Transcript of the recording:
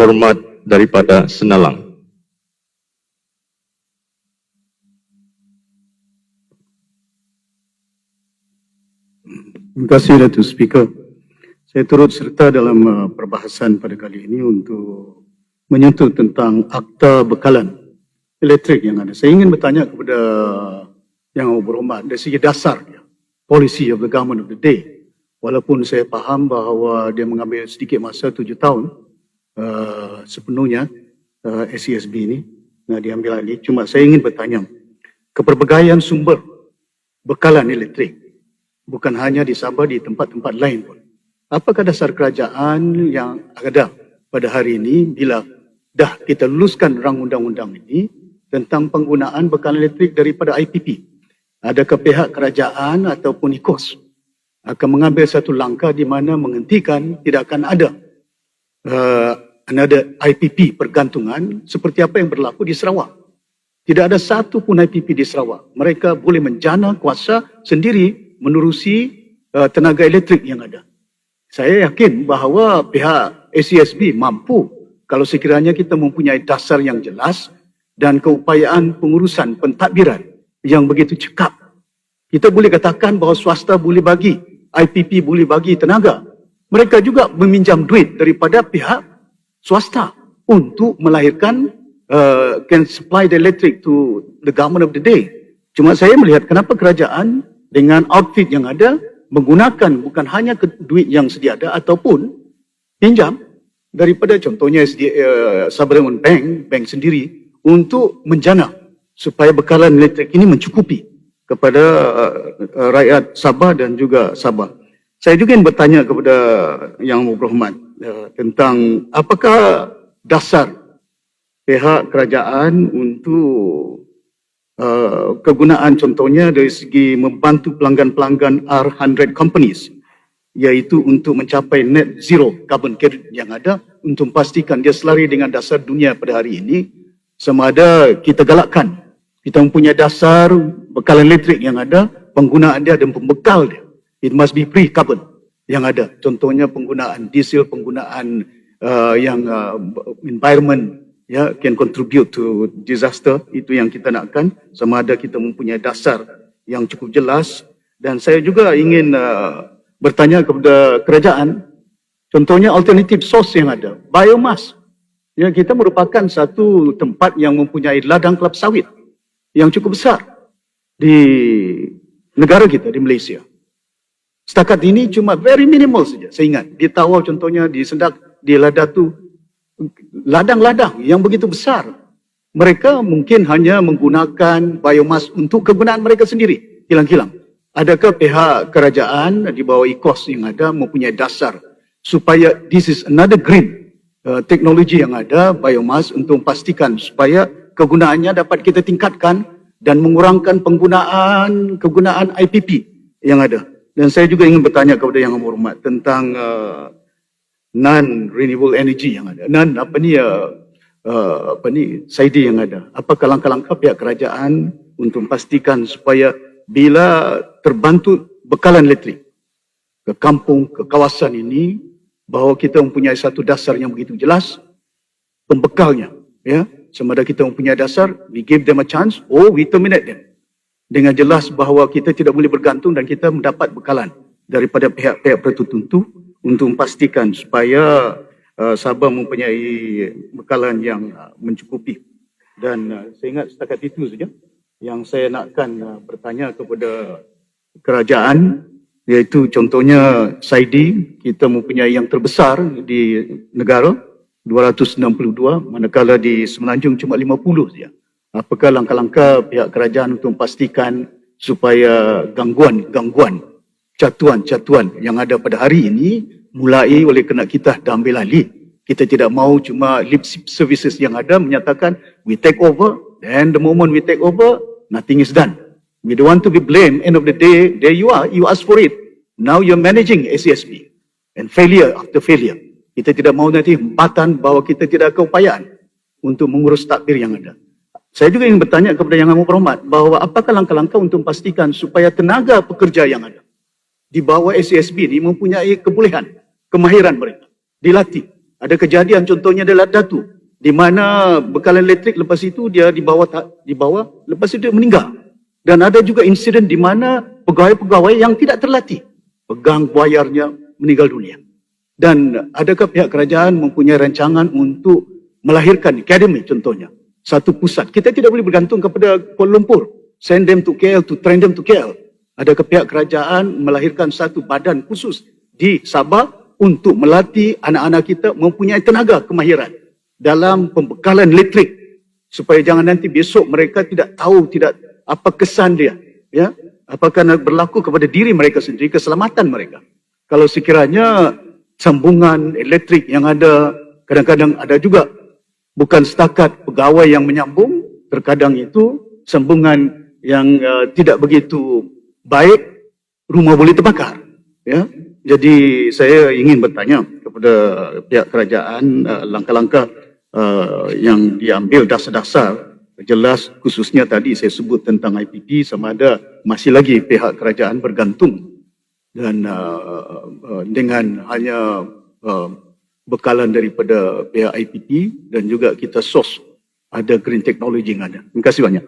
Hormat daripada Senalang. Terima kasih Datuk Speaker. Saya turut serta dalam perbahasan pada kali ini untuk menyentuh tentang akta bekalan elektrik yang ada. Saya ingin bertanya kepada Yang Berhormat dari segi dasar dia, policy of the government of the day. Walaupun saya faham bahawa dia mengambil sedikit masa 7 tahun sepenuhnya SESB ini diambil alih. Cuma saya ingin bertanya, kepelbagaian sumber bekalan elektrik bukan hanya di Sabah, di tempat-tempat lain pun. Apakah dasar kerajaan yang ada pada hari ini bila dah kita luluskan rang undang-undang ini tentang penggunaan bekalan elektrik daripada IPP? Adakah pihak kerajaan ataupun IKOS akan mengambil satu langkah di mana menghentikan tidak akan ada IPP pergantungan seperti apa yang berlaku di Sarawak? Tidak ada satu pun IPP di Sarawak. Mereka boleh menjana kuasa sendiri menerusi tenaga elektrik yang ada. Saya yakin bahawa pihak SESB mampu kalau sekiranya kita mempunyai dasar yang jelas dan keupayaan pengurusan pentadbiran yang begitu cekap. Kita boleh katakan bahawa swasta boleh bagi, IPP boleh bagi tenaga. Mereka juga meminjam duit daripada pihak swasta untuk melahirkan can supply the electric to the government of the day. Cuma saya melihat kenapa kerajaan dengan outfit yang ada menggunakan bukan hanya duit yang sedia ada ataupun pinjam daripada contohnya Sabah Development Bank sendiri untuk menjana supaya bekalan elektrik ini mencukupi kepada rakyat Sabah dan juga Sabah. Saya juga ingin bertanya kepada Yang Berhormat tentang apakah dasar pihak kerajaan untuk kegunaan contohnya dari segi membantu pelanggan-pelanggan R100 companies, iaitu untuk mencapai net zero carbon credit yang ada untuk memastikan dia selari dengan dasar dunia pada hari ini. Sama ada kita galakkan, kita mempunyai dasar bekalan elektrik yang ada, penggunaan dia dan pembekal dia. It must be pre-carbon yang ada. Contohnya penggunaan diesel, penggunaan yang environment can contribute to disaster, itu yang kita nakkan. Sama ada kita mempunyai dasar yang cukup jelas. Dan saya juga ingin bertanya kepada kerajaan, contohnya alternative source yang ada, biomass. Ya, kita merupakan satu tempat yang mempunyai ladang kelapa sawit yang cukup besar di negara kita, di Malaysia. Setakat ini cuma very minimal saja. Saya ingat di Tawau contohnya, di Sendak, di Ladatu, ladang-ladang yang begitu besar. Mereka mungkin hanya menggunakan biomas untuk kegunaan mereka sendiri, hilang-hilang. Adakah pihak kerajaan di bawah IKOS yang ada mempunyai dasar supaya this is another green teknologi yang ada, biomas, untuk memastikan supaya kegunaannya dapat kita tingkatkan dan mengurangkan kegunaan IPP yang ada. Dan saya juga ingin bertanya kepada Yang Berhormat tentang non-renewable energy yang ada. SAIDI yang ada. Apakah langkah-langkah pihak kerajaan untuk memastikan supaya bila terbantu bekalan elektrik ke kampung, ke kawasan ini, bahawa kita mempunyai satu dasar yang begitu jelas, pembekalnya. Ya, sama ada kita mempunyai dasar, we give them a chance, or we terminate them. Dengan jelas bahawa kita tidak boleh bergantung dan kita mendapat bekalan daripada pihak-pihak tertentu untuk memastikan supaya Sabah mempunyai bekalan yang mencukupi. Dan saya ingat setakat itu saja yang saya nakkan bertanya kepada kerajaan, iaitu contohnya SAIDI, kita mempunyai yang terbesar di negara, 262, manakala di Semenanjung cuma 50 saja. Apakah langkah-langkah pihak kerajaan untuk memastikan supaya gangguan, catuan yang ada pada hari ini mulai oleh kena kita dah ambil alih. Kita tidak mahu cuma lip services yang ada menyatakan we take over, then the moment we take over, nothing is done. We don't want to be blamed. End of the day, there you are, you ask for it. Now you're managing SESB. And failure after failure. Kita tidak mahu nanti hempatan bahawa kita tidak ada keupayaan untuk mengurus takbir yang ada. Saya juga ingin bertanya kepada Yang Amat Berhormat bahawa apakah langkah-langkah untuk memastikan supaya tenaga pekerja yang ada di bawah SESB ini mempunyai kebolehan, kemahiran mereka, dilatih. Ada kejadian contohnya adalah Datu, di mana bekalan elektrik lepas itu dia dibawa, lepas itu dia meninggal. Dan ada juga insiden di mana pegawai-pegawai yang tidak terlatih, pegang wayarnya, meninggal dunia. Dan adakah pihak kerajaan mempunyai rancangan untuk melahirkan akademi contohnya, satu pusat? Kita tidak boleh bergantung kepada Kuala Lumpur, send them to KL, to train them to KL. Adakah pihak kerajaan melahirkan satu badan khusus di Sabah untuk melatih anak-anak kita mempunyai tenaga kemahiran dalam pembekalan elektrik, supaya jangan nanti besok mereka tidak tahu apa kesan dia, ya, apakah berlaku kepada diri mereka sendiri, keselamatan mereka. Kalau sekiranya sambungan elektrik yang ada, kadang-kadang ada juga bukan setakat pegawai yang menyambung, terkadang itu sambungan yang tidak begitu baik, rumah boleh terbakar, ya. Jadi saya ingin bertanya kepada pihak kerajaan, langkah-langkah yang diambil dasar-dasar jelas, khususnya tadi saya sebut tentang IPP, sama ada masih lagi pihak kerajaan bergantung dan dengan hanya bekalan daripada pihak IPP, dan juga kita source ada green technology yang ada. Terima kasih banyak.